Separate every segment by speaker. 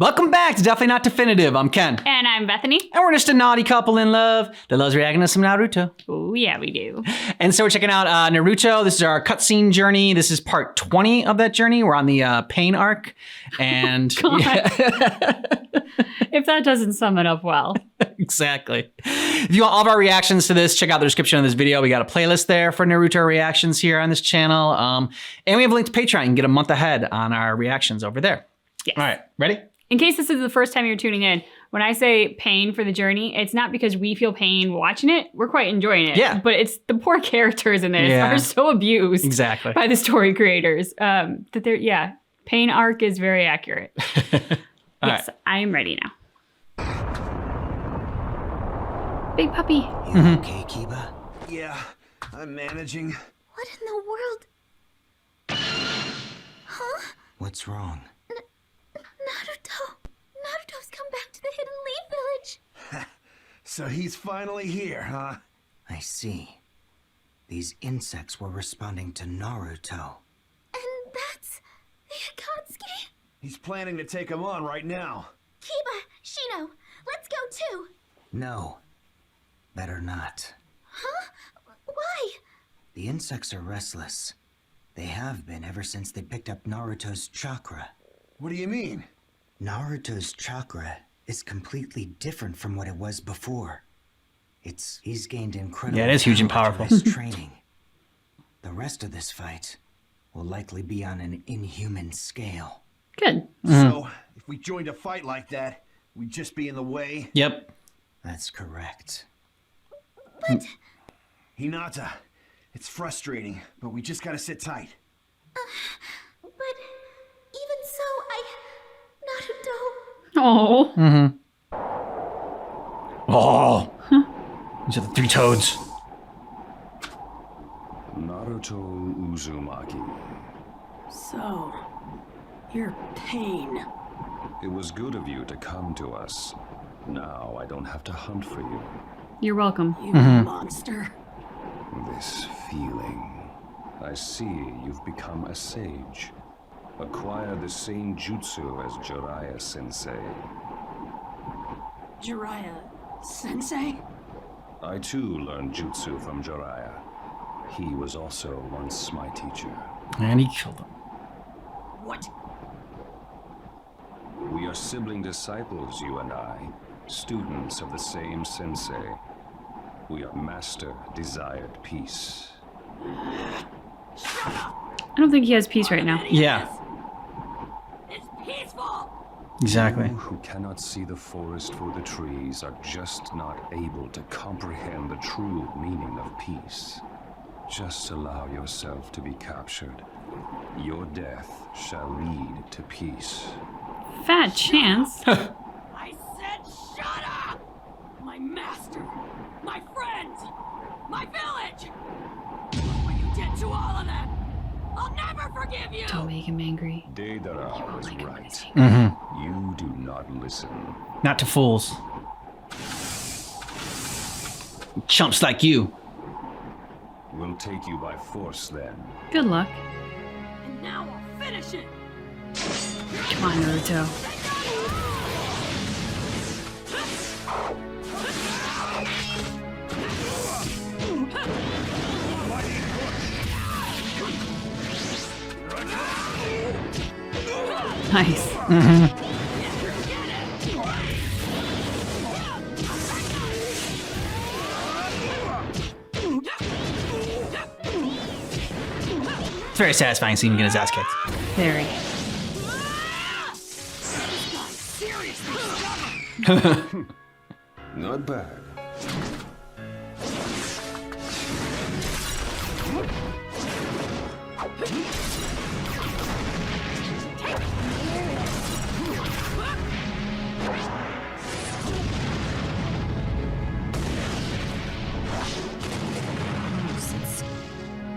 Speaker 1: Welcome back to Definitely Not Definitive. I'm Ken.
Speaker 2: And I'm Bethany.
Speaker 1: And we're just a naughty couple in love that loves reacting to some Naruto.
Speaker 2: Oh, yeah, we do.
Speaker 1: And so we're checking out Naruto. This is our cutscene journey. This is part 20 of that journey. We're on the pain arc. And
Speaker 2: if that doesn't sum it up well.
Speaker 1: Exactly. If you want all of our reactions to this, check out the description of this video. We got a playlist there for Naruto reactions here on this channel. And we have a link to Patreon. You can get a month ahead on our reactions over there.
Speaker 2: Yes.
Speaker 1: All right, ready?
Speaker 2: In case this is the first time you're tuning in, when I say pain for the journey, it's not because we feel pain watching it. We're quite enjoying it.
Speaker 1: Yeah.
Speaker 2: But it's the poor characters in this are so abused by the story creators. That they're, pain arc is very accurate. Yes, I am ready now. Big puppy.
Speaker 3: You okay, Kiba?
Speaker 4: Yeah, I'm managing.
Speaker 5: What in the world? Huh?
Speaker 3: What's wrong?
Speaker 5: Naruto. Naruto's come back to the Hidden Leaf Village.
Speaker 4: So he's finally here, huh?
Speaker 3: I see. These insects were responding to Naruto.
Speaker 5: And that's the Akatsuki?
Speaker 4: He's planning to take him on right now.
Speaker 5: Kiba, Shino, let's go too.
Speaker 3: No. Better not.
Speaker 5: Huh? Why?
Speaker 3: The insects are restless. They have been ever since they picked up Naruto's chakra.
Speaker 4: What do you mean?
Speaker 3: Naruto's chakra is completely different from what it was before. He's gained incredible
Speaker 1: it is huge and powerful.
Speaker 3: his training. The rest of this fight will likely be on an inhuman scale.
Speaker 2: Good.
Speaker 4: So, if we joined a fight like that, we'd just be in the way?
Speaker 1: Yep.
Speaker 3: That's correct.
Speaker 5: But...
Speaker 4: Hinata, it's frustrating, but we just gotta sit tight.
Speaker 5: But even so, Naruto...
Speaker 2: Oh.
Speaker 1: Oh. These are the three toads.
Speaker 6: Naruto Uzumaki.
Speaker 7: So, you're Pain.
Speaker 6: It was good of you to come to us. Now I don't have to hunt for you.
Speaker 2: You're welcome.
Speaker 7: You monster.
Speaker 6: This feeling. I see you've become a sage. Acquire the same jutsu as Jiraiya-sensei.
Speaker 7: Jiraiya-sensei?
Speaker 6: I too learned jutsu from Jiraiya. He was also once my teacher.
Speaker 1: And he killed him.
Speaker 7: What?
Speaker 6: We are sibling disciples, you and I. Students of the same sensei. We are master desired peace.
Speaker 2: I don't think he has peace right now.
Speaker 1: Yeah.
Speaker 7: It's peaceful!
Speaker 1: Exactly.
Speaker 6: You who cannot see the forest for the trees are just not able to comprehend the true meaning of peace. Just allow yourself to be captured. Your death shall lead to peace.
Speaker 2: Fat chance.
Speaker 7: I said shut up! My master, my friends, my village! Look what you did to all of them! I'll never forgive you!
Speaker 2: Don't make him angry.
Speaker 6: Deidara was right. You do not listen.
Speaker 1: Not to fools. Chumps like you.
Speaker 6: We'll take you by force then.
Speaker 2: Good luck.
Speaker 7: And now I'll finish it!
Speaker 2: Come on, Naruto. Nice.
Speaker 1: It's very satisfying seeing him get his ass kicked.
Speaker 2: Very.
Speaker 6: Not bad.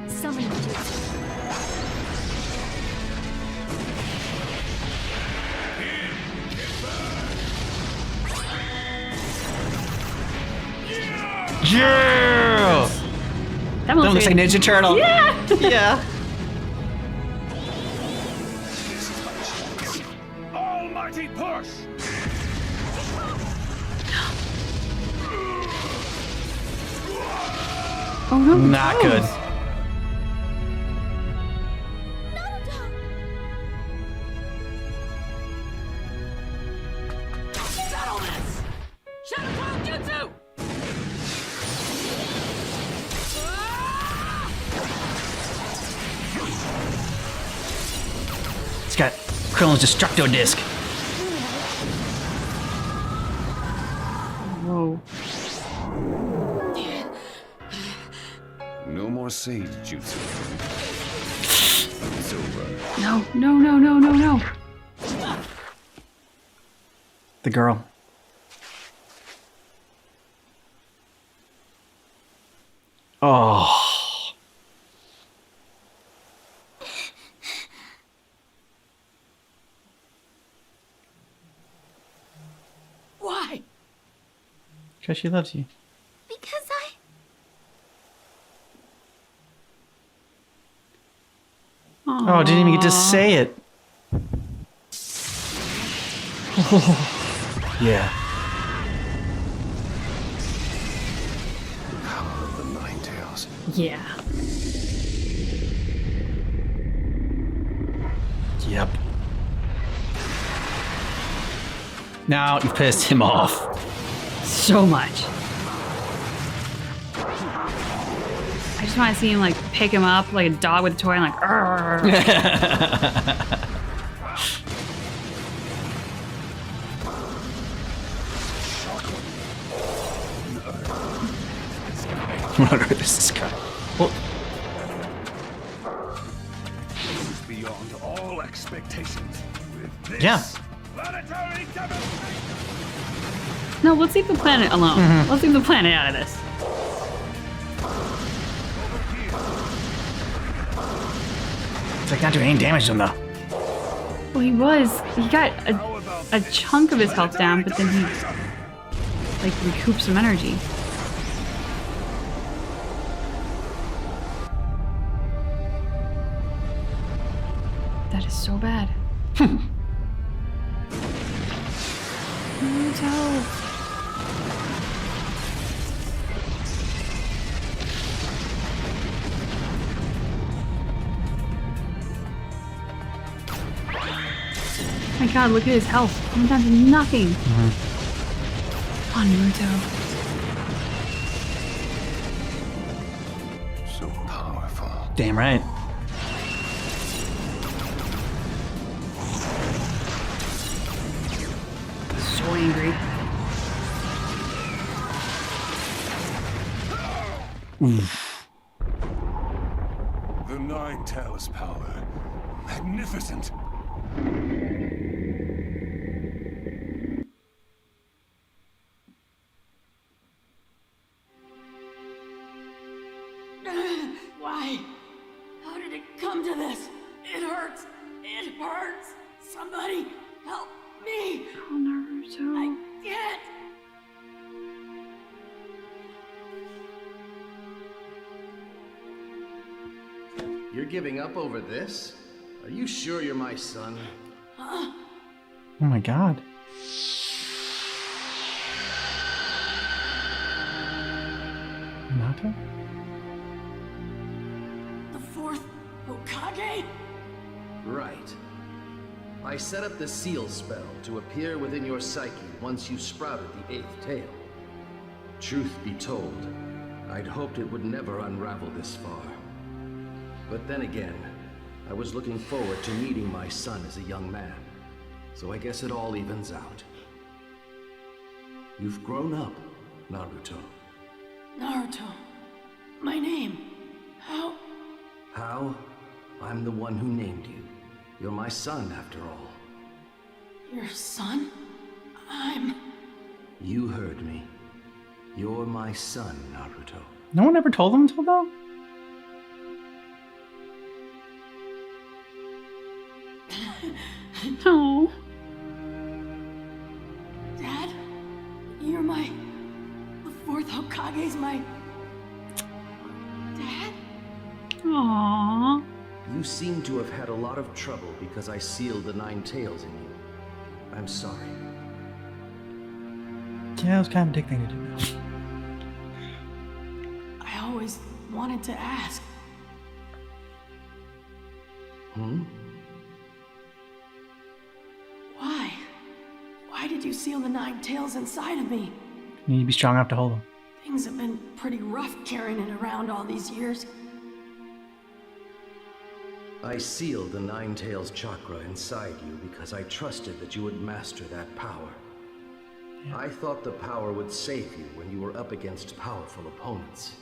Speaker 5: Summon jutsu.
Speaker 1: Yeah!
Speaker 2: That one
Speaker 1: looks like Ninja Turtle.
Speaker 2: Yeah.
Speaker 1: Yeah.
Speaker 4: All my Mighty push!
Speaker 2: Oh no.
Speaker 1: Not good.
Speaker 5: Naruto!
Speaker 7: Settle this! Shadow Cloud Jutsu!
Speaker 1: It's got Krillin's Destructo Disc.
Speaker 2: Whoa.
Speaker 6: No more Sage Jutsu. It's over.
Speaker 2: No, no, no, no, no, no.
Speaker 1: The girl. Oh.
Speaker 7: Why?
Speaker 1: Because she loves you.
Speaker 5: Because
Speaker 1: Oh, didn't even get to say it. Yeah.
Speaker 6: The power of the Nine Tails.
Speaker 2: Yeah.
Speaker 1: Yep. Now you've pissed him off.
Speaker 2: So much. I just want to see him like pick him up like a dog with a toy and like "Arr."
Speaker 1: This guy. Well,
Speaker 4: Beyond all expectations. With this
Speaker 1: yeah.
Speaker 4: planetary demonstration.
Speaker 2: No, let's leave the planet alone. Let's leave the planet out of this.
Speaker 1: It's like not doing any damage to him though.
Speaker 2: Well, he was. He got a chunk of his health down, but then he like recouped some energy. That is so bad. Naruto. My god, look at his health. I'm down to nothing. Come on, Naruto.
Speaker 6: So powerful.
Speaker 1: Damn right.
Speaker 2: So angry.
Speaker 6: The Nine Tails power. Magnificent.
Speaker 7: Why? How did it come to this? It hurts. It hurts. Somebody help me.
Speaker 2: Oh, Naruto.
Speaker 7: I can't.
Speaker 8: You're giving up over this? Are you sure you're my son?
Speaker 1: Oh my god. Hinata?
Speaker 7: The fourth Hokage?
Speaker 8: Right. I set up the seal spell to appear within your psyche once you sprouted the eighth tail. Truth be told, I'd hoped it would never unravel this far. But then again, I was looking forward to meeting my son as a young man. So I guess it all evens out. You've grown up, Naruto.
Speaker 7: Naruto. My name. How?
Speaker 8: How? I'm the one who named you. You're my son, after all.
Speaker 7: Your son? I'm...
Speaker 8: You heard me. You're my son, Naruto.
Speaker 1: No one ever told him until though?
Speaker 2: No.
Speaker 7: Dad? You're my... The fourth Hokage's my... Dad?
Speaker 2: Aww.
Speaker 8: You seem to have had a lot of trouble because I sealed the Nine Tails in you. I'm sorry.
Speaker 1: Yeah, it was kind of a dick thing to do.
Speaker 7: I always wanted to ask. Why? Why did you seal the 9 tails inside of me?
Speaker 1: You need to be strong enough to hold them.
Speaker 7: Things have been pretty rough carrying it around all these years.
Speaker 8: I sealed the 9 tails chakra inside you because I trusted that you would master that power. Yeah. I thought the power would save you when you were up against powerful opponents.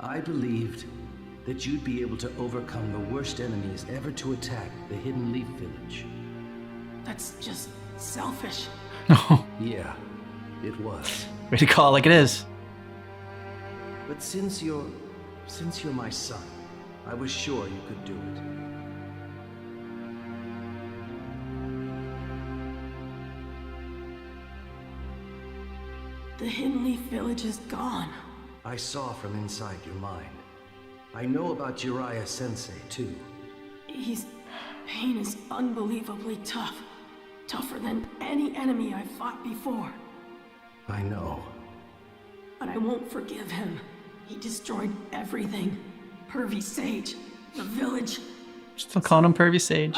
Speaker 8: I believed that you'd be able to overcome the worst enemies ever to attack the Hidden Leaf Village.
Speaker 7: That's just selfish.
Speaker 8: Yeah, it was.
Speaker 1: Way to call it like it is.
Speaker 8: But since you're my son, I was sure you could do it.
Speaker 7: The Hidden Leaf Village is gone.
Speaker 8: I saw from inside your mind. I know about Jiraiya Sensei, too.
Speaker 7: Pain is unbelievably tough. Tougher than any enemy I've fought before.
Speaker 8: I know.
Speaker 7: But I won't forgive him. He destroyed everything. Pervy Sage, the village.
Speaker 1: Still calling him Pervy Sage.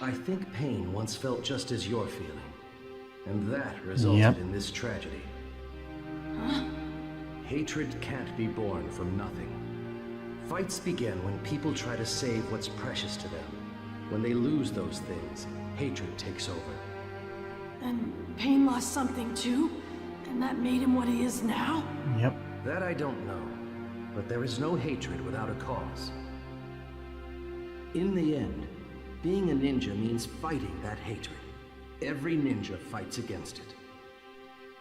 Speaker 8: I think Pain once felt just as you're feeling. And that resulted in this tragedy.
Speaker 7: Huh?
Speaker 8: Hatred can't be born from nothing. Fights begin when people try to save what's precious to them. When they lose those things, hatred takes over.
Speaker 7: And Pain lost something too? And that made him what he is now?
Speaker 1: Yep.
Speaker 8: That I don't know. But there is no hatred without a cause. In the end, being a ninja means fighting that hatred. Every ninja fights against it.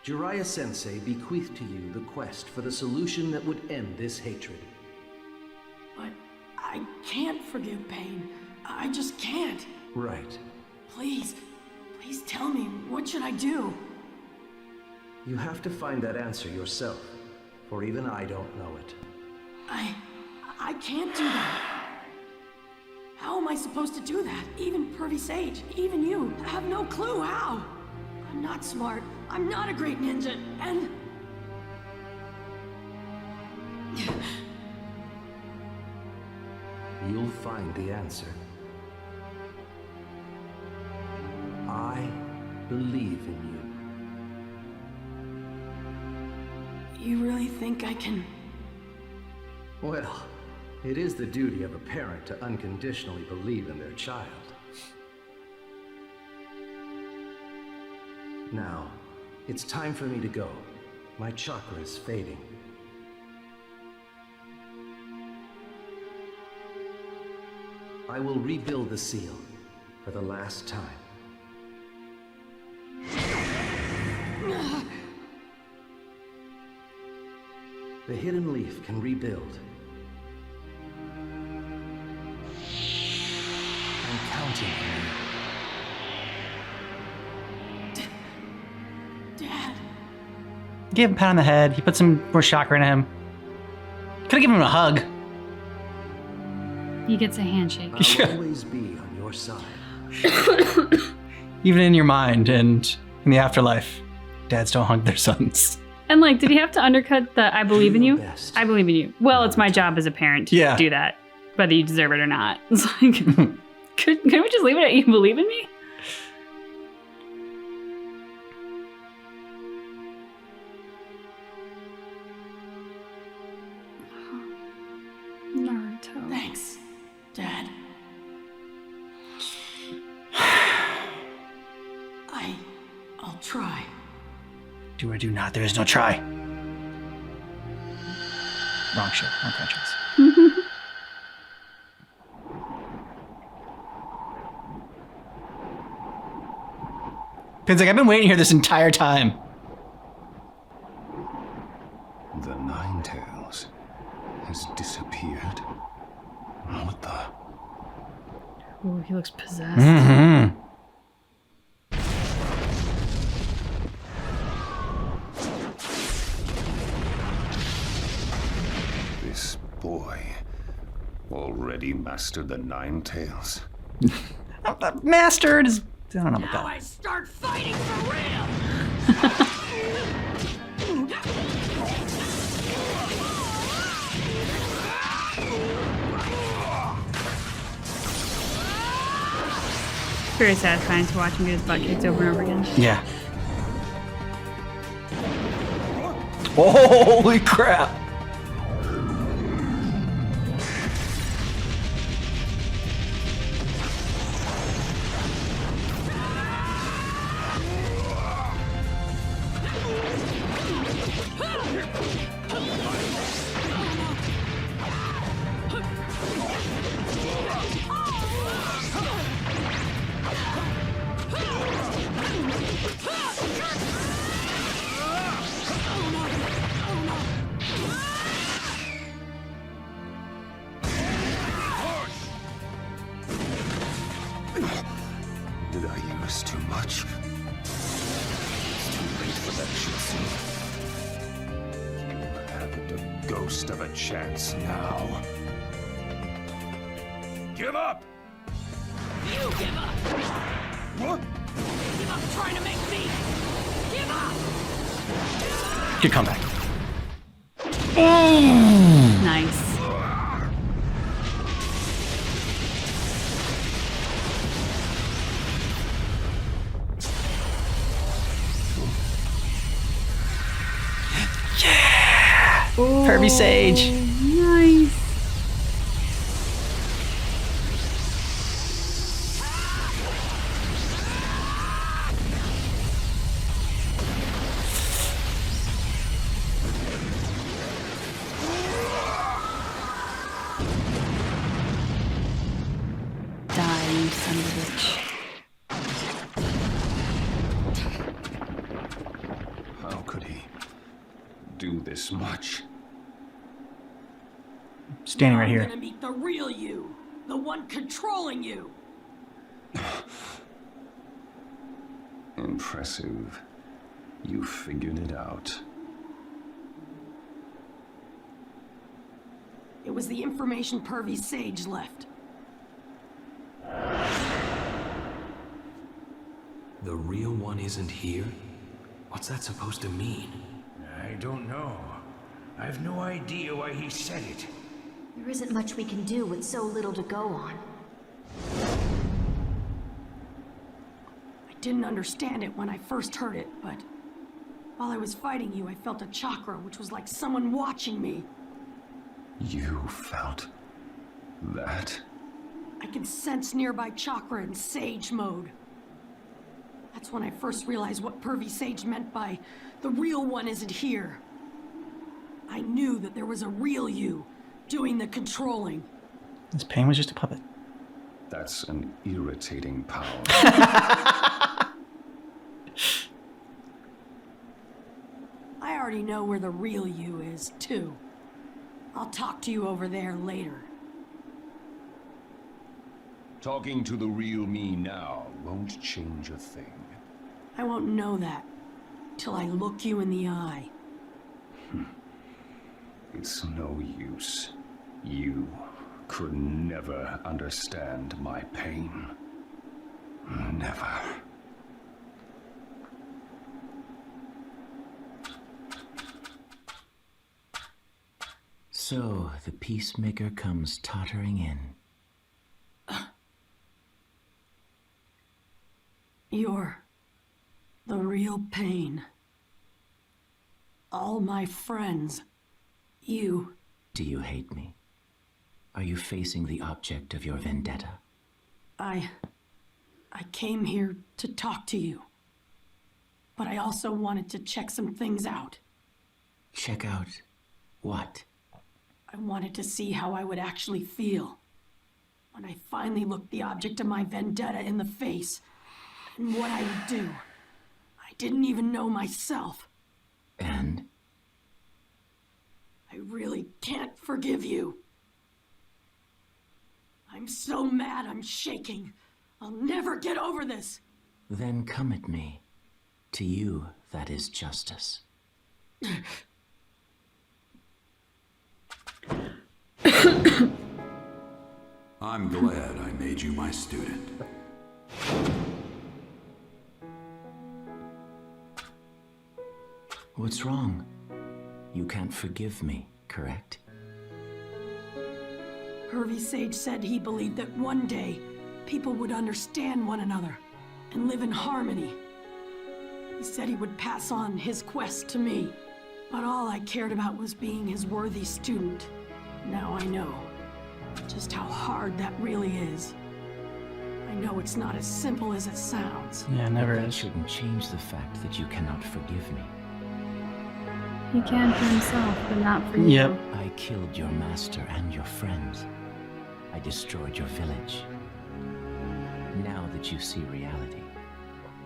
Speaker 8: Jiraiya Sensei bequeathed to you the quest for the solution that would end this hatred.
Speaker 7: But I can't forgive Pain. I just can't.
Speaker 8: Right.
Speaker 7: Please tell me, what should I do?
Speaker 8: You have to find that answer yourself, for even I don't know it.
Speaker 7: I can't do that. How am I supposed to do that? Even Pervy Sage, even you, have no clue how. I'm not smart. I'm not a great ninja, and...
Speaker 8: You'll find the answer. I believe in
Speaker 7: you. You really think I can...
Speaker 8: Well, it is the duty of a parent to unconditionally believe in their child. Now, it's time for me to go. My chakra is fading. I will rebuild the seal for the last time. The Hidden Leaf can rebuild. I'm counting on you.
Speaker 7: Dad.
Speaker 1: He gave him a pat on the head. He put some more chakra in him. Could have given him a hug.
Speaker 2: He gets a handshake.
Speaker 8: I'll always be on your side.
Speaker 1: Even in your mind and in the afterlife, dads don't hug their sons.
Speaker 2: And like, did he have to undercut the I believe in you?
Speaker 8: Best.
Speaker 2: I believe in you. Well, it's my job as a parent to do that, whether you deserve it or not. It's like, could we just leave it at you believe in me? Naruto.
Speaker 7: Thanks, Dad. I'll try.
Speaker 1: Do or do not, there is no try. Wrong show, wrong franchise. Pin's like, I've been waiting here this entire time.
Speaker 6: The Nine Tails has disappeared. What the?
Speaker 2: Ooh, he looks possessed.
Speaker 1: Mm-hmm.
Speaker 6: This boy already mastered the Nine Tails.
Speaker 1: Mastered is I don't know about
Speaker 7: Now
Speaker 1: that.
Speaker 7: I start fighting for real.
Speaker 2: Very satisfying to watch him get his butt kicked over and over again.
Speaker 1: Yeah. Holy crap!
Speaker 6: Did I use too much? It's too late for that shit. You haven't a ghost of a chance now. Give up!
Speaker 7: You give up.
Speaker 6: What?
Speaker 7: Give up trying to make me. Give up.
Speaker 1: Good comeback.
Speaker 2: Nice.
Speaker 1: Pervy Sage.
Speaker 2: Nice. Die, you son of a bitch.
Speaker 6: How could he do this much?
Speaker 1: Standing right
Speaker 7: I'm
Speaker 1: here.
Speaker 7: gonna meet the real you. The one controlling you.
Speaker 6: Impressive. You figured it out.
Speaker 7: It was the information Pervy Sage left.
Speaker 9: The real one isn't here? What's that supposed to mean?
Speaker 4: I don't know. I have no idea why he said it.
Speaker 5: There isn't much we can do with so little to go on.
Speaker 7: I didn't understand it when I first heard it, but while I was fighting you, I felt a chakra, which was like someone watching me.
Speaker 6: You felt that?
Speaker 7: I can sense nearby chakra in Sage mode. That's when I first realized what Pervy Sage meant by the real one isn't here. I knew that there was a real you doing the controlling.
Speaker 1: This pain was just a puppet.
Speaker 6: That's an irritating power.
Speaker 7: I already know where the real you is, too. I'll talk to you over there later.
Speaker 6: Talking to the real me now won't change a thing.
Speaker 7: I won't know that till I look you in the eye.
Speaker 6: It's no use. You could never understand my pain. Never.
Speaker 9: So, the peacemaker comes tottering in.
Speaker 7: You're the real pain. All my friends. You.
Speaker 9: Do you hate me? Are you facing the object of your vendetta?
Speaker 7: I came here to talk to you. But I also wanted to check some things out.
Speaker 9: Check out what?
Speaker 7: I wanted to see how I would actually feel when I finally looked the object of my vendetta in the face, and what I would do. I didn't even know myself.
Speaker 9: And?
Speaker 7: I really can't forgive you. I'm so mad I'm shaking. I'll never get over this.
Speaker 9: Then come at me. To you, that is justice.
Speaker 10: I'm glad I made you my student.
Speaker 9: What's wrong? You can't forgive me, correct?
Speaker 7: Pervy Sage said he believed that one day people would understand one another and live in harmony. He said he would pass on his quest to me, but all I cared about was being his worthy student. Now I know just how hard that really is. I know it's not as simple as it sounds.
Speaker 1: Yeah, never
Speaker 9: That
Speaker 1: is.
Speaker 9: shouldn't change the fact that you cannot forgive me.
Speaker 2: He can for himself, but not for you.
Speaker 1: Yep.
Speaker 9: I killed your master and your friends. I destroyed your village. Now that you see reality,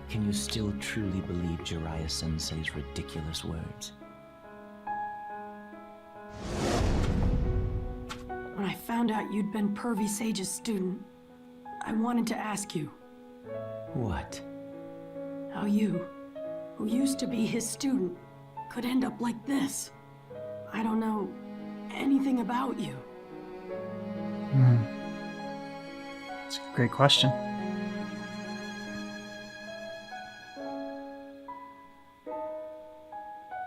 Speaker 9: can you still truly believe Jiraiya-sensei's ridiculous words?
Speaker 7: When I found out you'd been Pervy Sage's student, I wanted to ask you
Speaker 9: What?
Speaker 7: how you, who used to be his student, could end up like this. I don't know anything about you.
Speaker 1: It's a great question.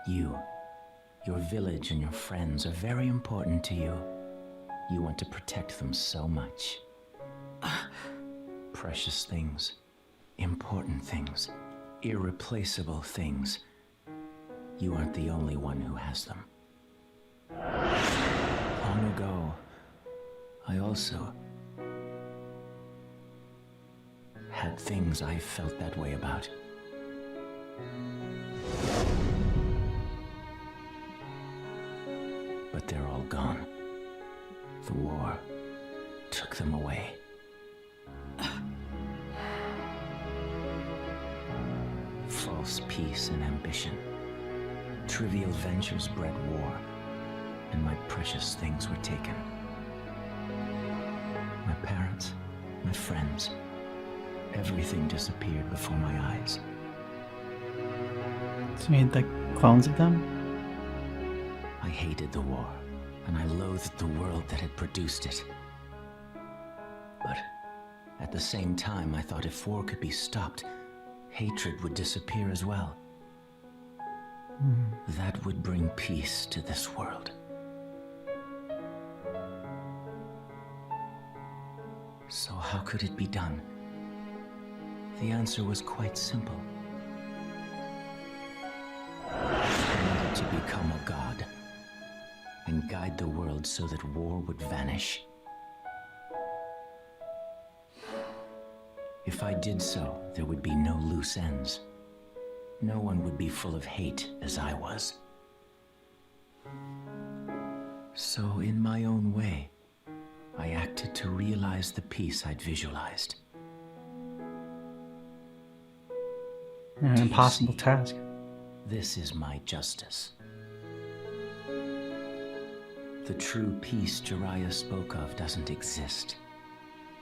Speaker 9: You, your village and your friends are very important to you. You want to protect them so much. Precious things, important things, irreplaceable things. You aren't the only one who has them. Long ago, I also had things I felt that way about. But they're all gone. The war took them away. False peace and ambition. Trivial ventures bred war, and my precious things were taken. My parents, my friends, everything disappeared before my eyes.
Speaker 1: So you had like clones of them?
Speaker 9: I hated the war, and I loathed the world that had produced it. But at the same time, I thought if war could be stopped, hatred would disappear as well. That would bring peace to this world. So how could it be done? The answer was quite simple. I needed to become a god and guide the world so that war would vanish. If I did so, there would be no loose ends. No one would be full of hate as I was. So, in my own way, I acted to realize the peace I'd visualized.
Speaker 1: An impossible task.
Speaker 9: This is my justice. The true peace Jiraiya spoke of doesn't exist.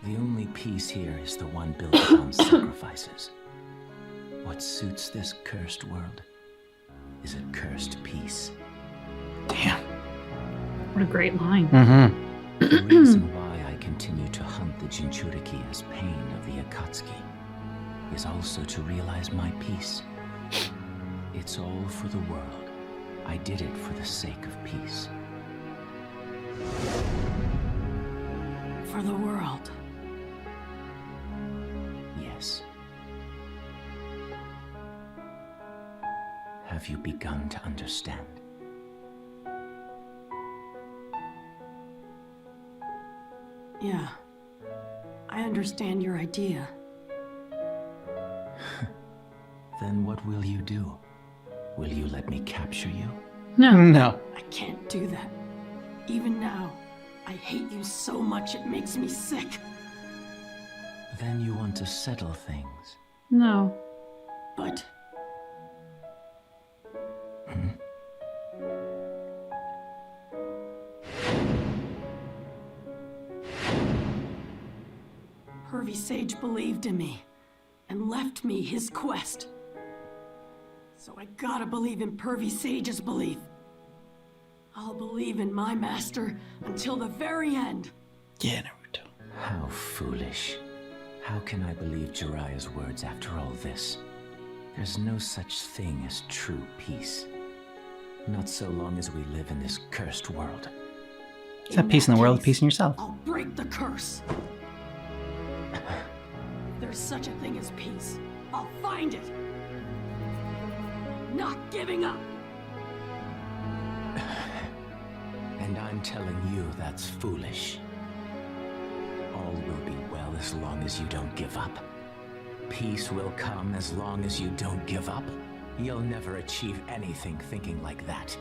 Speaker 9: The only peace here is the one built upon sacrifices. What suits this cursed world is a cursed peace.
Speaker 1: Damn.
Speaker 2: What a great line.
Speaker 9: The reason why I continue to hunt the Jinchuriki as pain of the Akatsuki is also to realize my peace. It's all for the world. I did it for the sake of peace.
Speaker 7: For the world.
Speaker 9: Yes. Have you begun to understand?
Speaker 7: Yeah. I understand your idea.
Speaker 9: Then what will you do? Will you let me capture you?
Speaker 1: No.
Speaker 7: I can't do that. Even now, I hate you so much it makes me sick.
Speaker 9: Then you want to settle things.
Speaker 2: No.
Speaker 7: But Pervy Sage believed in me and left me his quest. So I gotta believe in Pervy Sage's belief. I'll believe in my master until the very end.
Speaker 1: Yeah, Naruto.
Speaker 9: How foolish. How can I believe Jiraiya's words after all this? There's no such thing as true peace. Not so long as we live in this cursed world.
Speaker 1: It's not peace in the world, peace in yourself.
Speaker 7: I'll break the curse. If there's such a thing as peace, I'll find it. Not giving up.
Speaker 9: And I'm telling you that's foolish. All will be well as long as you don't give up. Peace will come as long as you don't give up. You'll never achieve anything thinking like that.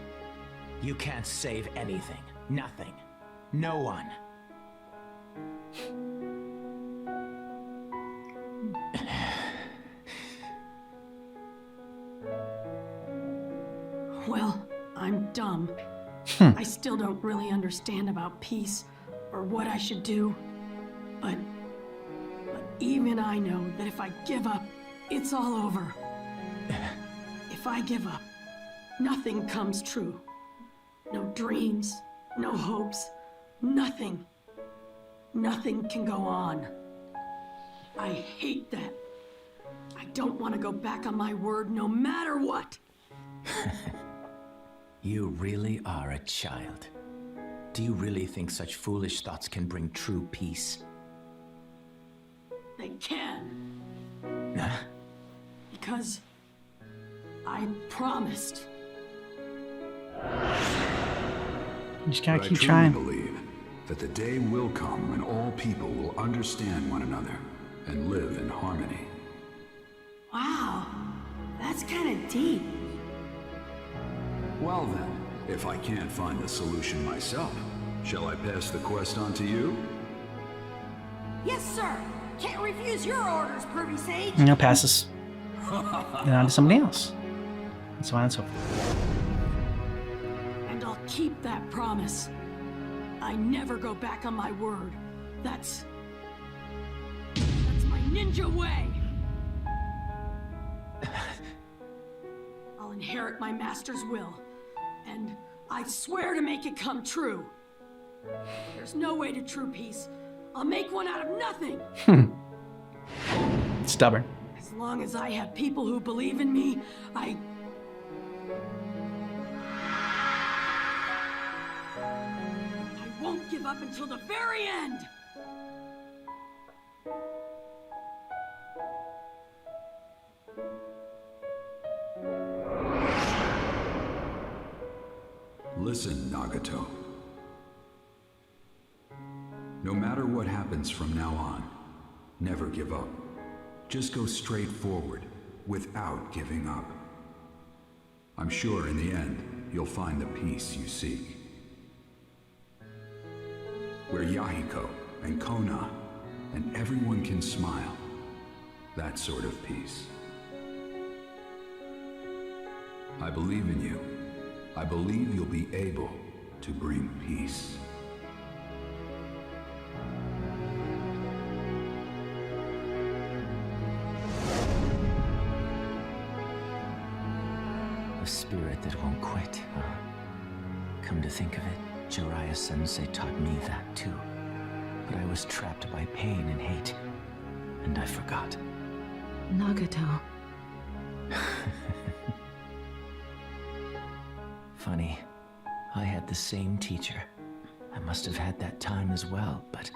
Speaker 9: You can't save anything. Nothing. No one.
Speaker 7: Well, I'm dumb. I still don't really understand about peace or what I should do. But even I know that if I give up, it's all over. If I give up, nothing comes true. No dreams, no hopes, nothing. Nothing can go on. I hate that. I don't want to go back on my word no matter what.
Speaker 9: You really are a child. Do you really think such foolish thoughts can bring true peace?
Speaker 7: They can.
Speaker 9: Huh?
Speaker 7: Because I promised.
Speaker 1: You just gotta
Speaker 6: But
Speaker 1: keep
Speaker 6: I truly
Speaker 1: trying.
Speaker 6: believe that the day will come when all people will understand one another and live in harmony.
Speaker 7: Wow, that's kind of deep.
Speaker 6: Well then, if I can't find the solution myself, shall I pass the quest on to you?
Speaker 7: Yes, sir. Can't refuse your orders, Pervy Sage.
Speaker 1: And I'll pass this and on to somebody else. And so on and so forth.
Speaker 7: And I'll keep that promise. I never go back on my word. That's my ninja way. I'll inherit my master's will, and I swear to make it come true. There's no way to true peace. I'll make one out of nothing.
Speaker 1: Stubborn.
Speaker 7: As long as I have people who believe in me, I won't give up until the very end.
Speaker 6: Listen, Nagato. No matter what happens from now on, never give up. Just go straight forward, without giving up. I'm sure in the end, you'll find the peace you seek. Where Yahiko and Kona and everyone can smile. That sort of peace. I believe in you. I believe you'll be able to bring peace.
Speaker 9: A spirit that won't quit, huh? Come to think of it, Jiraiya-sensei taught me that too. But I was trapped by pain and hate, and I forgot.
Speaker 10: Nagato.
Speaker 9: Funny, I had the same teacher. I must have had that time as well, but...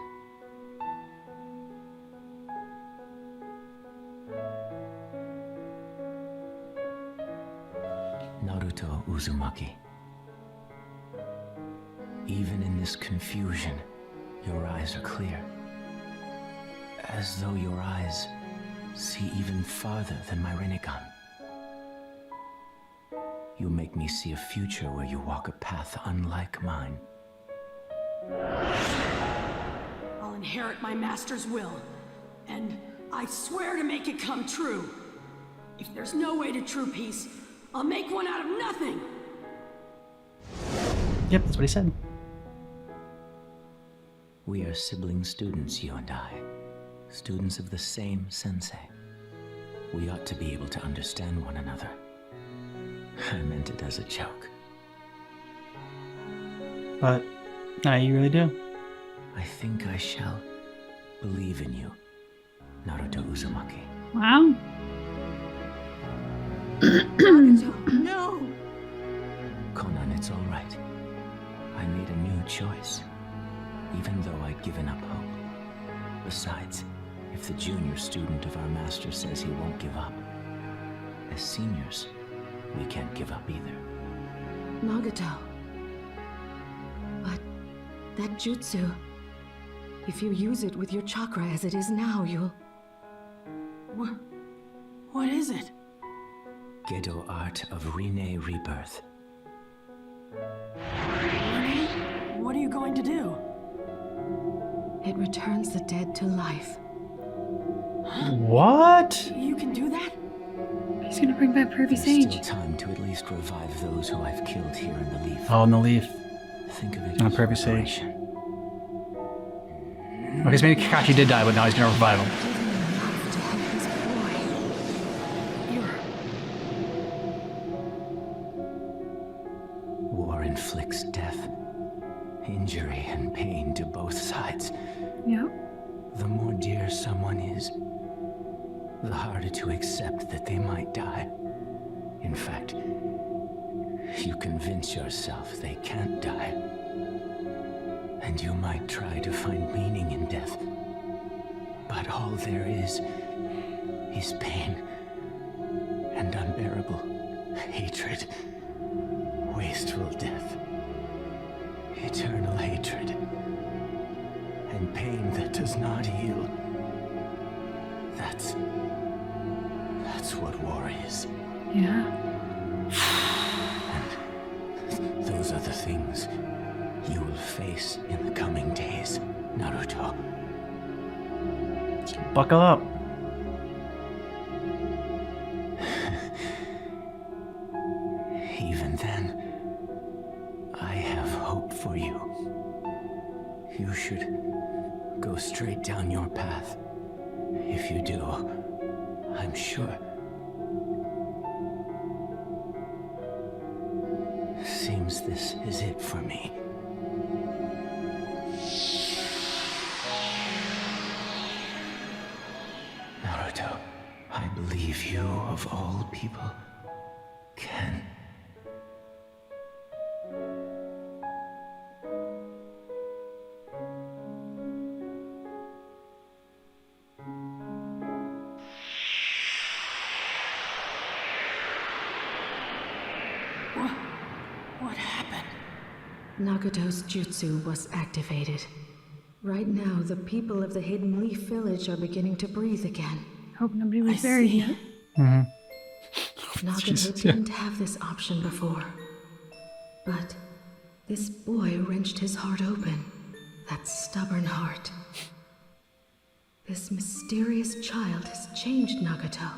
Speaker 9: Naruto Uzumaki. Even in this confusion, your eyes are clear. As though your eyes see even farther than my Rinnegan. You make me see a future where you walk a path unlike mine.
Speaker 7: I'll inherit my master's will, and I swear to make it come true. If there's no way to true peace, I'll make one out of nothing.
Speaker 1: Yep, that's what he said.
Speaker 9: We are sibling students, you and I. Students of the same sensei. We ought to be able to understand one another. I meant it as a joke.
Speaker 1: But now you really do.
Speaker 9: I think I shall believe in you, Naruto Uzumaki.
Speaker 2: Wow.
Speaker 7: Naruto, no!
Speaker 9: It's all right. I made a new choice, even though I'd given up hope. Besides, if the junior student of our master says he won't give up, as seniors, we can't give up either.
Speaker 10: Nagato. But that jutsu, if you use it with your chakra as it is now, you'll...
Speaker 7: What is it?
Speaker 9: Gedo Art of Rene Rebirth.
Speaker 7: What are you going to do?
Speaker 10: It returns the dead to life.
Speaker 1: What?
Speaker 7: You can do that?
Speaker 2: He's gonna bring back Pervy
Speaker 9: There's
Speaker 2: Sage.
Speaker 9: still time to at least revive those who I've killed here in the Leaf.
Speaker 1: Oh, in the Leaf.
Speaker 9: Think of it
Speaker 1: Not
Speaker 9: as
Speaker 1: Pervy Sage.
Speaker 9: reparation.
Speaker 1: Okay, so maybe Kakashi did die, but now he's gonna revive him.
Speaker 10: To help this boy.
Speaker 9: War inflicts death, injury, and pain to both sides.
Speaker 2: Yep.
Speaker 9: The more dear someone is, the harder to accept that they might die. In fact, you convince yourself they can't die. And you might try to find meaning in death. But all there is pain and unbearable hatred. Wasteful death. Eternal hatred. And pain that does not heal. That's what war is.
Speaker 2: Yeah.
Speaker 9: And those are the things you will face in the coming days, Naruto.
Speaker 1: Buckle up.
Speaker 9: Even then, I have hope for you. You should go straight down your path. If you do, I'm sure. Seems this is it for me. Naruto, I believe you, of all people, can.
Speaker 7: What happened?
Speaker 10: Nagato's jutsu was activated. Right now, the people of the Hidden Leaf Village are beginning to breathe again.
Speaker 2: Hope nobody was buried yet.
Speaker 10: Nagato didn't have this option before. But this boy wrenched his heart open. That stubborn heart. This mysterious child has changed Nagato.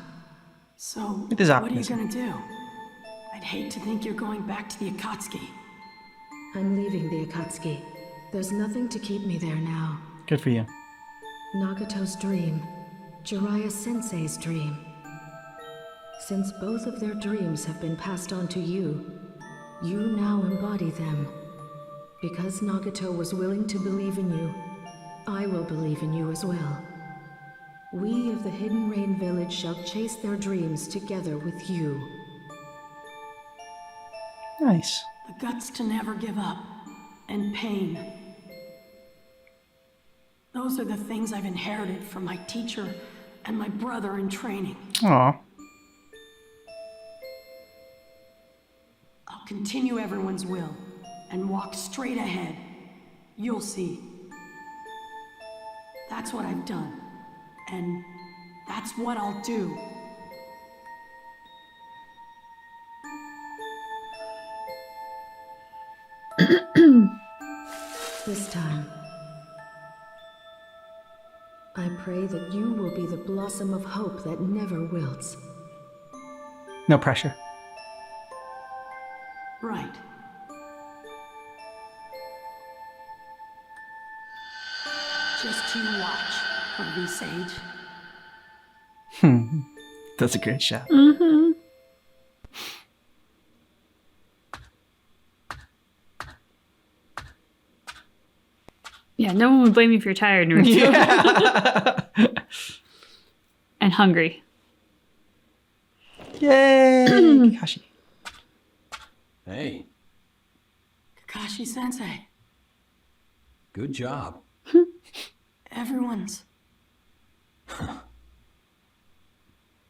Speaker 7: So,
Speaker 1: It is
Speaker 7: what are you
Speaker 1: optimism.
Speaker 7: gonna do? I'd hate to think you're going back to the Akatsuki.
Speaker 10: I'm leaving the Akatsuki. There's nothing to keep me there now.
Speaker 1: Good for you.
Speaker 10: Nagato's dream, Jiraiya Sensei's dream. Since both of their dreams have been passed on to you, you now embody them. Because Nagato was willing to believe in you, I will believe in you as well. We of the Hidden Rain Village shall chase their dreams together with you.
Speaker 1: Nice.
Speaker 7: The guts to never give up. And pain. Those are the things I've inherited from my teacher and my brother in training.
Speaker 1: Aw.
Speaker 7: I'll continue everyone's will and walk straight ahead. You'll see. That's what I've done. And that's what I'll do.
Speaker 10: This time, I pray that you will be the blossom of hope that never wilts.
Speaker 1: No pressure.
Speaker 7: Right. Just you watch, Pervy Sage.
Speaker 1: That's a great shot.
Speaker 2: Mm-hmm. Yeah, no one would blame you if you're tired, Naruto.
Speaker 1: Yeah.
Speaker 2: And hungry.
Speaker 1: Yay! Kakashi.
Speaker 8: Hey,
Speaker 7: Kakashi-sensei.
Speaker 9: Good job.
Speaker 7: Everyone's...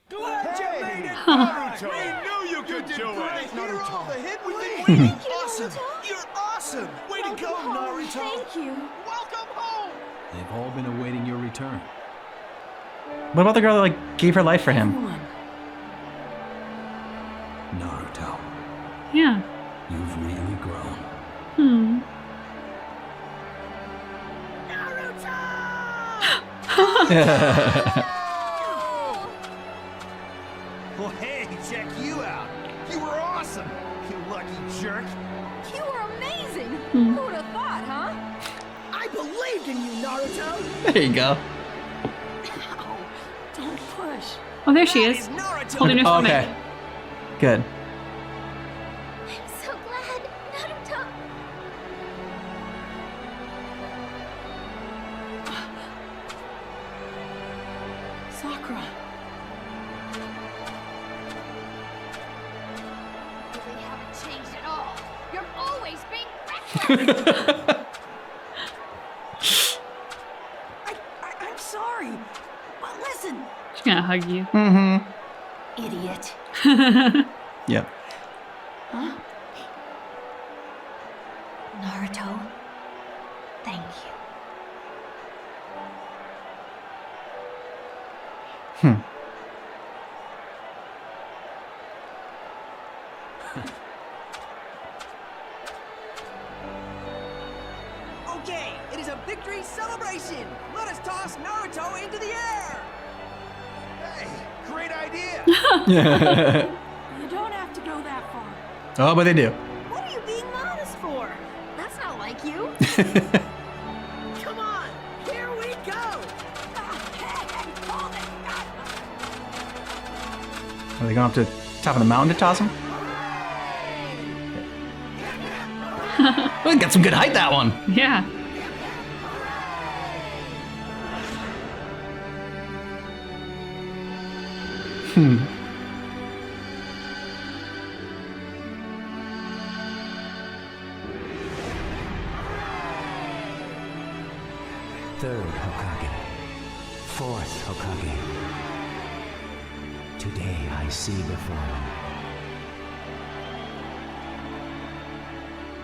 Speaker 4: Glad you made it, Naruto! We knew you could do it! Naruto! The hit we've been waiting! Awesome! You're awesome! Way to go, Naruto!
Speaker 5: Thank you.
Speaker 4: Welcome home!
Speaker 9: They've all been awaiting your return.
Speaker 1: What about the girl that like gave her life for him?
Speaker 7: Everyone.
Speaker 9: Naruto,
Speaker 2: Yeah.
Speaker 9: you've really grown.
Speaker 2: Hmm.
Speaker 4: Well, hey, check you out! You were awesome! You lucky jerk!
Speaker 5: You were amazing.
Speaker 2: Hmm.
Speaker 5: Who would have thought, huh?
Speaker 7: I believed in you, Naruto!
Speaker 1: There you go.
Speaker 7: Ow. Don't push.
Speaker 2: Oh, there she is. Holding her
Speaker 1: Oh,
Speaker 2: stomach.
Speaker 1: okay. Good.
Speaker 5: I'm so glad, Naruto.
Speaker 7: Sakura.
Speaker 5: You really haven't changed at all. You're always being reckless.
Speaker 7: I'm sorry. But listen.
Speaker 2: She's gonna hug you.
Speaker 1: Mm-hmm.
Speaker 5: Idiot.
Speaker 1: Yep.
Speaker 7: Huh?
Speaker 5: Naruto, thank you.
Speaker 7: Okay, it is a victory celebration. Let us toss Naruto into the air.
Speaker 4: Hey, great idea!
Speaker 7: You don't have to go that far.
Speaker 1: Oh, but they do.
Speaker 5: What are you being modest for? That's not like you.
Speaker 7: Come on, here we go.
Speaker 1: Are they going up to top of the mountain to toss him? Well, got some good height, that one.
Speaker 2: Yeah.
Speaker 9: Third Hokage. Fourth Hokage. Today I see before me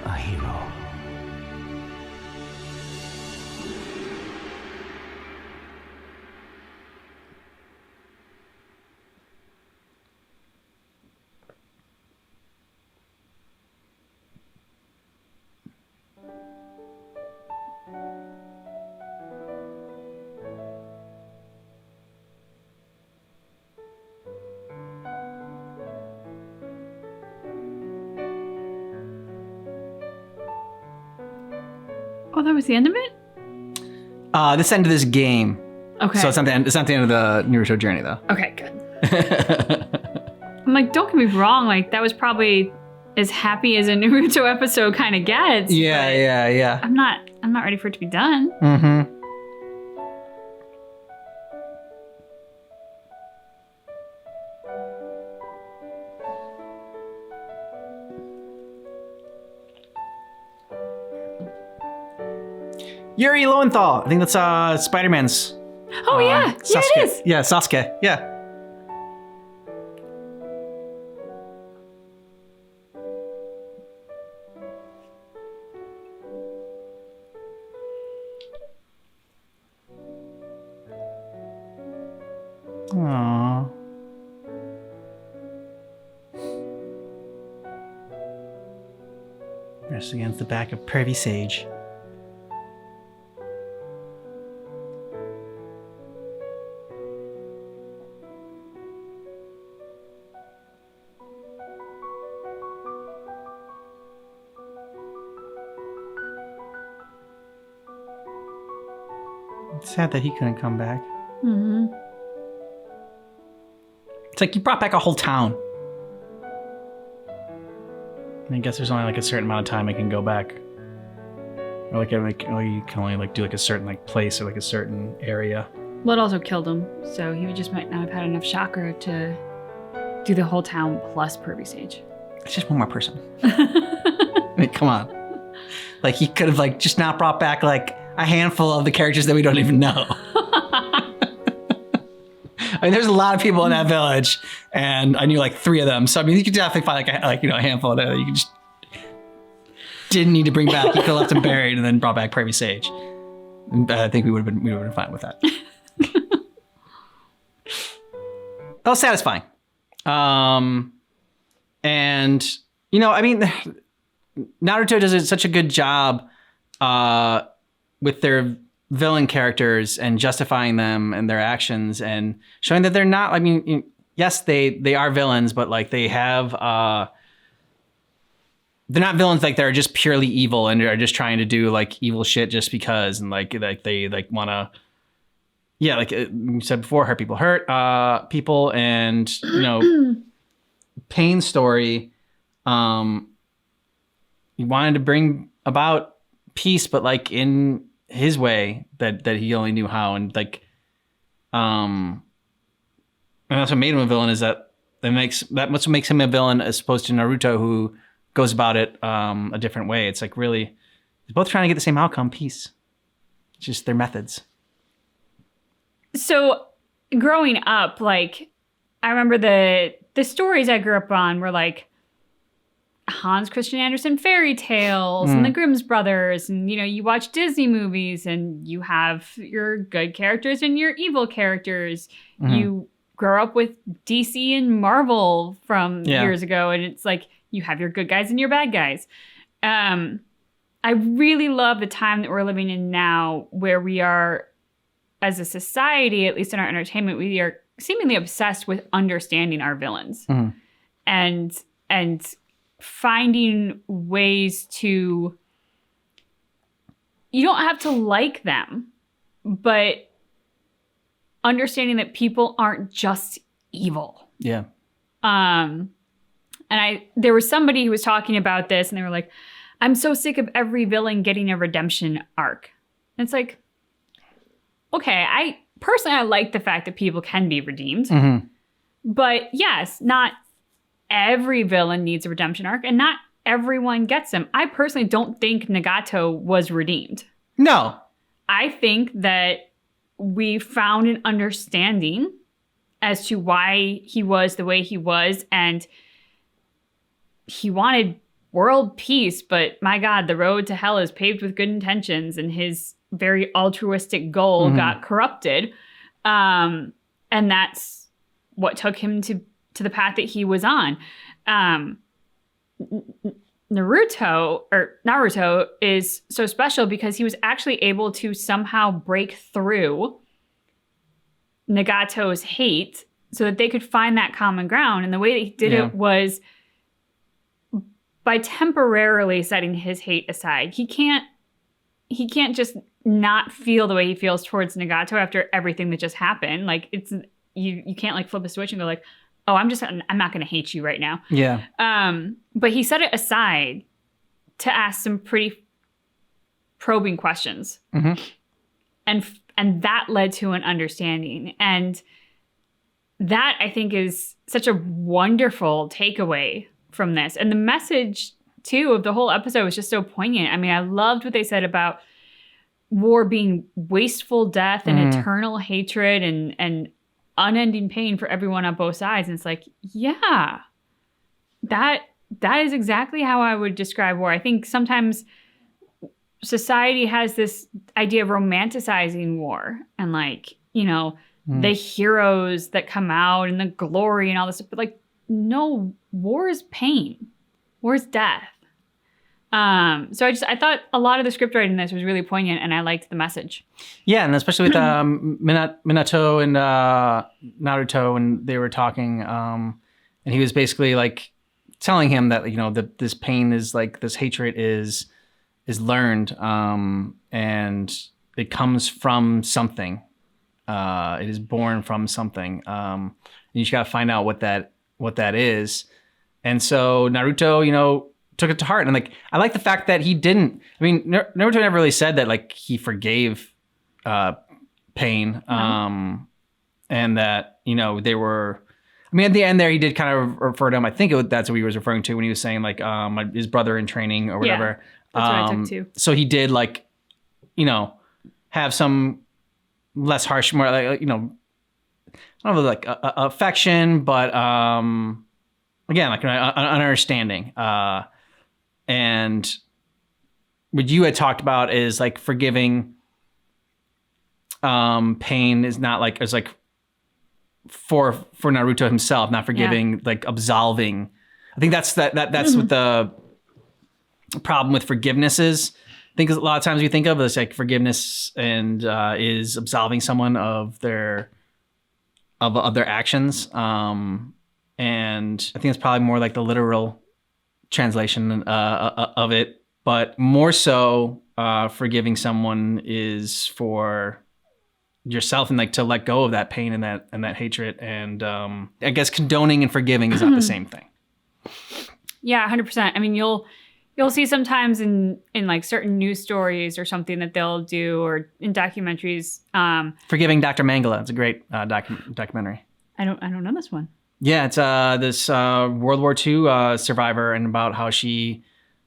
Speaker 9: a hero.
Speaker 2: Oh, that was the end of it?
Speaker 1: This end of this game.
Speaker 2: Okay.
Speaker 1: So it's not the end. It's not the end of the Naruto journey, though.
Speaker 2: Okay, good. I'm like, don't get me wrong. Like, that was probably as happy as a Naruto episode kind of gets.
Speaker 1: Yeah, yeah.
Speaker 2: I'm not ready for it to be done.
Speaker 1: Mm-hmm. Yuri Lowenthal. I think that's Spider-Man's.
Speaker 2: Oh yeah,
Speaker 1: Sasuke.
Speaker 2: yeah, it is.
Speaker 1: Yeah, Sasuke. Yeah. Aww. Rest against the back of Pervy Sage. It's sad that he couldn't come back.
Speaker 2: Mm-hmm.
Speaker 1: It's like you brought back a whole town. I guess there's only like a certain amount of time I can go back. Or like you can only like do like a certain like place or like a certain area.
Speaker 2: Well, it also killed him, so he just might not have had enough chakra to do the whole town plus Pervy Sage.
Speaker 1: It's just one more person. I mean, come on. Like he could have like just not brought back like a handful of the characters that we don't even know. I mean, there's a lot of people in that village, and I knew like 3 of them. So I mean, you could definitely find like a handful there that you could just didn't need to bring back. You could have left them buried and then brought back Prairie Sage. I think we would have been fine with that. That was satisfying. And you know, I mean, Naruto does such a good job with their villain characters and justifying them and their actions and showing that they're not, I mean, yes, they are villains, but like they have, they're not villains like they're just purely evil and are just trying to do like evil shit just because and like they like want to, yeah, like you said before, hurt people and, you know, Pain's story, he wanted to bring about peace, but like in his way that he only knew how. And like, and that's what made him a villain is that that's what makes him a villain as opposed to Naruto, who goes about it a different way. It's like really, they're both trying to get the same outcome, peace. It's just their methods.
Speaker 2: So growing up, like I remember the stories I grew up on were like Hans Christian Andersen fairy tales and the Grimm's brothers, and you know, you watch Disney movies and you have your good characters and your evil characters. You grow up with DC and Marvel from years ago, and it's like you have your good guys and your bad guys. I really love the time that we're living in now, where we are, as a society, at least in our entertainment, we are seemingly obsessed with understanding our villains and finding ways to, you don't have to like them, but understanding that people aren't just evil.
Speaker 1: Yeah.
Speaker 2: And there was somebody who was talking about this and they were like, I'm so sick of every villain getting a redemption arc. And it's like, okay, I like the fact that people can be redeemed. But yes, not every villain needs a redemption arc, and not everyone gets them. I personally don't think Nagato was redeemed.
Speaker 1: No.
Speaker 2: I think that we found an understanding as to why he was the way he was, and he wanted world peace, but my God, the road to hell is paved with good intentions, and his very altruistic goal got corrupted. And that's what took him to the path that he was on. Naruto is so special because he was actually able to somehow break through Nagato's hate so that they could find that common ground. And the way that he did it was by temporarily setting his hate aside. He can't just not feel the way he feels towards Nagato after everything that just happened. Like it's you can't like flip a switch and go like, oh, I'm not going to hate you right now.
Speaker 1: Yeah.
Speaker 2: But he set it aside to ask some pretty probing questions. And that led to an understanding. And that, I think, is such a wonderful takeaway from this. And the message, too, of the whole episode was just so poignant. I mean, I loved what they said about war being wasteful death and eternal hatred and unending pain for everyone on both sides. And it's like, yeah, that is exactly how I would describe war. I think sometimes society has this idea of romanticizing war and like, you know, the heroes that come out and the glory and all this, but like, no, war is pain. War is death. So I thought a lot of the script writing in this was really poignant, and I liked the message. Yeah,
Speaker 1: and especially with Minato and Naruto, when they were talking, and he was basically like telling him that, you know, this pain is like, this hatred is learned, and it comes from something. It is born from something, and you just gotta find out what that is. And so Naruto, you know, took it to heart. And like, I like the fact that he didn't, I mean, Naruto never really said that like he forgave Pain, and that, you know, they were, I mean, at the end there, he did kind of refer to him. I think that's what he was referring to when he was saying like his brother in training or whatever.
Speaker 2: That's what I took too.
Speaker 1: So he did like, have some less harsh, more like, I don't know, like affection, but again, like an understanding. And what you had talked about is like forgiving pain is not like, it's like for Naruto himself, not forgiving, like absolving. I think that's what the problem with forgiveness is. I think a lot of times we think of this like forgiveness and is absolving someone of their actions. And I think it's probably more like the literal translation of it, but more so forgiving someone is for yourself and like to let go of that pain and that hatred. And I guess condoning and forgiving is not the same thing.
Speaker 2: Yeah, 100%. I mean, you'll see sometimes in like certain news stories or something that they'll do, or in documentaries.
Speaker 1: Forgiving Dr. Mangala. It's a great documentary.
Speaker 2: I don't know this one.
Speaker 1: Yeah, it's this World War II survivor, and about how she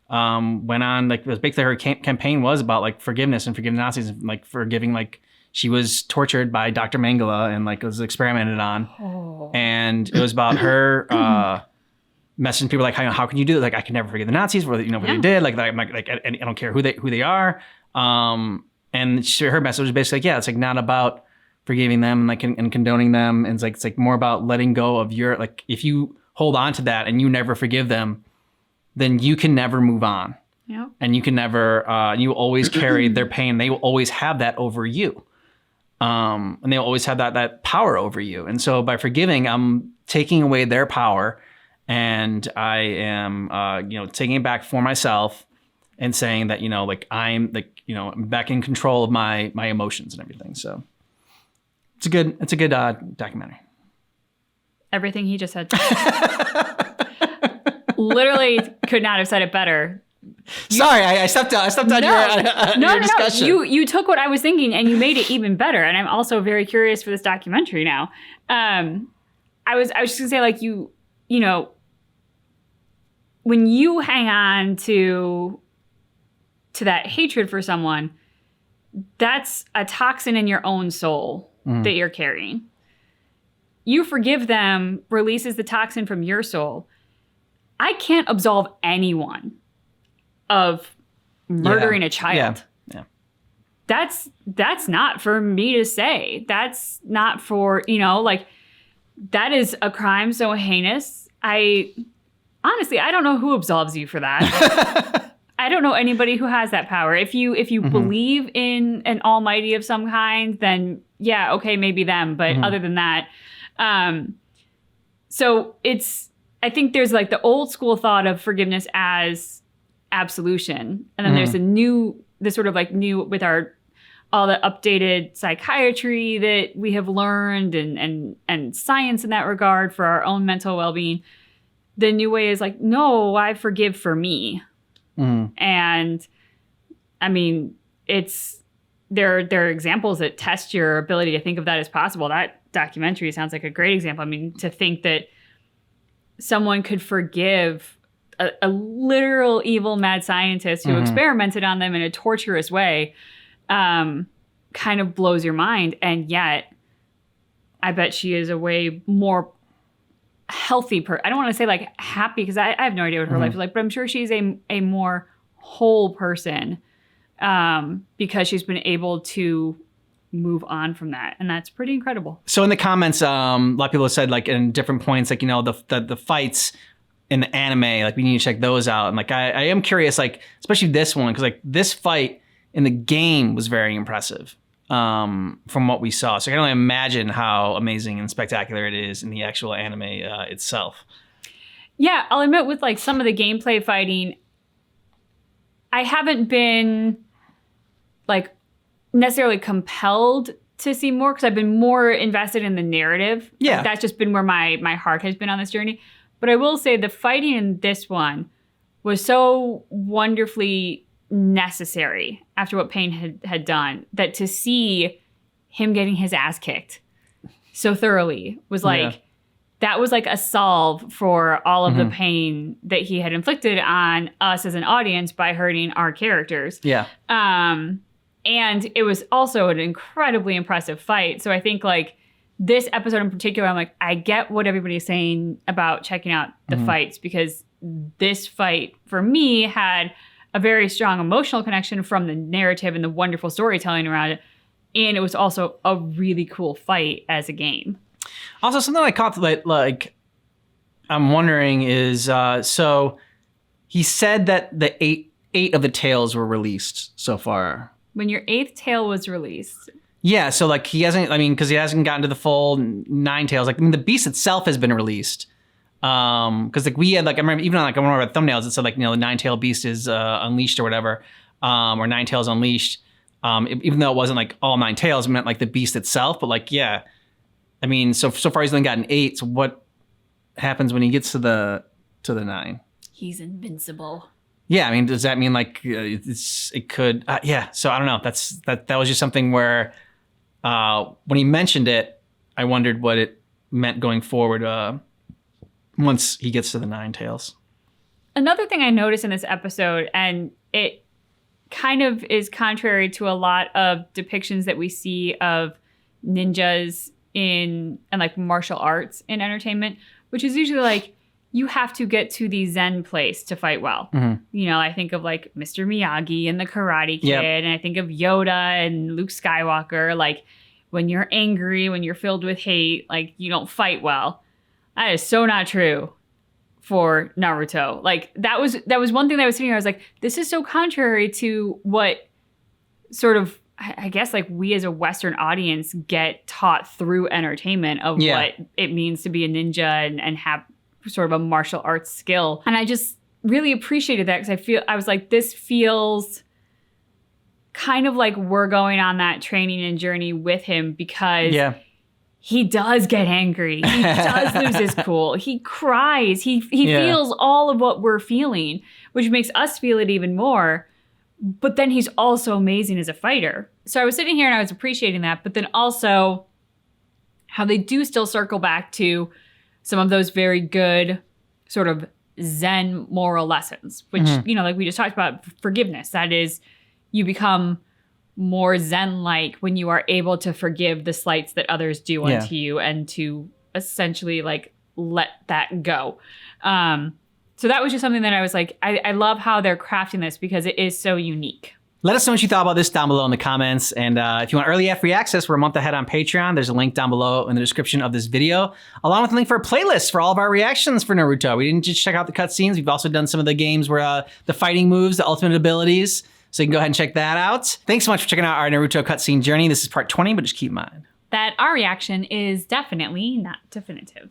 Speaker 1: went on, like, basically her campaign was about like forgiveness and forgiving Nazis, and like forgiving, like she was tortured by Dr. Mangala and like was experimented on, and it was about her messaging people like, how can you do this? Like, I can never forgive the Nazis for what they did. Like I don't care who they are. And her message was basically like, yeah, it's like not about forgiving them and condoning them. And it's like more about letting go of your, like, if you hold on to that and you never forgive them, then you can never move on.
Speaker 2: Yeah.
Speaker 1: And you can never, you always carry their pain. They will always have that over you. And they'll always have that power over you. And so by forgiving, I'm taking away their power, and I am, taking it back for myself and saying that, like I'm like, I'm back in control of my emotions and everything. So it's a good documentary.
Speaker 2: Everything he just said. Literally could not have said it better.
Speaker 1: Sorry, I stepped on your discussion.
Speaker 2: You took what I was thinking and you made it even better. And I'm also very curious for this documentary now. I was just gonna say, like, when you hang on to that hatred for someone, that's a toxin in your own soul that you're carrying. You forgive them, releases the toxin from your soul. I can't absolve anyone of murdering a child.
Speaker 1: Yeah.
Speaker 2: That's not for me to say. That's not for, that is a crime so heinous. Honestly, I don't know who absolves you for that. I don't know anybody who has that power. If you believe in an almighty of some kind, then yeah, okay, maybe them. But other than that, so I think there's like the old school thought of forgiveness as absolution. And then there's this sort of like new with all the updated psychiatry that we have learned and science in that regard for our own mental well-being. The new way is like, no, I forgive for me. And I mean, there are examples that test your ability to think of that as possible. That documentary sounds like a great example. I mean, to think that someone could forgive a literal evil mad scientist who experimented on them in a torturous way kind of blows your mind. And yet, I bet she is a way more healthy I don't want to say like happy, because I have no idea what her life is like, but I'm sure she's a more whole person because she's been able to move on from that, and that's pretty incredible.
Speaker 1: So in the comments, a lot of people have said, like, in different points, like, the fights in the anime, like, we need to check those out. And like, I am curious, like, especially this one, because like this fight in the game was very impressive from what we saw. So I can only imagine how amazing and spectacular it is in the actual anime itself.
Speaker 2: Yeah, I'll admit with like some of the gameplay fighting, I haven't been like necessarily compelled to see more because I've been more invested in the narrative.
Speaker 1: Yeah.
Speaker 2: Like, that's just been where my heart has been on this journey. But I will say the fighting in this one was so wonderfully necessary after what Payne had done, that to see him getting his ass kicked so thoroughly was like, that was like a solve for all of the pain that he had inflicted on us as an audience by hurting our characters.
Speaker 1: Yeah.
Speaker 2: And it was also an incredibly impressive fight. So I think like this episode in particular, I'm like, I get what everybody's saying about checking out the fights, because this fight for me had a very strong emotional connection from the narrative and the wonderful storytelling around it. And it was also a really cool fight as a game.
Speaker 1: Also, something I caught that, like, I'm wondering is, so he said that the eight of the tales were released so far.
Speaker 2: When your 8th tale was released.
Speaker 1: Yeah, so like he hasn't, I mean, because he hasn't gotten to the full 9 tales. Like, I mean, the beast itself has been released. Because like we had, like, I remember even on like one of our thumbnails, it said like, you know, the 9-tail beast is unleashed or whatever, or 9 tails unleashed. Even though it wasn't like all 9 tails, it meant like the beast itself. But like, yeah, I mean, so far he's only gotten 8. So what happens when he gets to the 9?
Speaker 2: He's invincible.
Speaker 1: Yeah, I mean, does that mean like it could? Yeah, so I don't know. That was just something where when he mentioned it, I wondered what it meant going forward once he gets to the 9 tails.
Speaker 2: Another thing I noticed in this episode, and it kind of is contrary to a lot of depictions that we see of ninjas and like martial arts in entertainment, which is usually like you have to get to the Zen place to fight well. You know, I think of like Mr. Miyagi and the Karate Kid, and I think of Yoda and Luke Skywalker. Like when you're angry, when you're filled with hate, like you don't fight well. That is so not true for Naruto. Like that was one thing that I was sitting here. I was like, this is so contrary to what sort of, I guess, like we as a Western audience get taught through entertainment of what it means to be a ninja and have sort of a martial arts skill. And I just really appreciated that, because I was like, this feels kind of like we're going on that training and journey with him, because he does get angry. He does lose his cool. He cries. He feels all of what we're feeling, which makes us feel it even more. But then he's also amazing as a fighter. So I was sitting here and I was appreciating that, but then also how they do still circle back to some of those very good sort of Zen moral lessons, which, you know, like we just talked about, forgiveness. That is, you become more Zen-like when you are able to forgive the slights that others do unto you, and to essentially like let that go. So that was just something that I was like, I love how they're crafting this, because it is so unique.
Speaker 1: Let us know what you thought about this down below in the comments. And if you want early free access, we're a month ahead on Patreon. There's a link down below in the description of this video, along with a link for a playlist for all of our reactions for Naruto. We didn't just check out the cutscenes. We've also done some of the games where the fighting moves, the ultimate abilities. So you can go ahead and check that out. Thanks so much for checking out our Naruto cutscene journey. This is part 20, but just keep in mind
Speaker 2: that our reaction is definitely not definitive.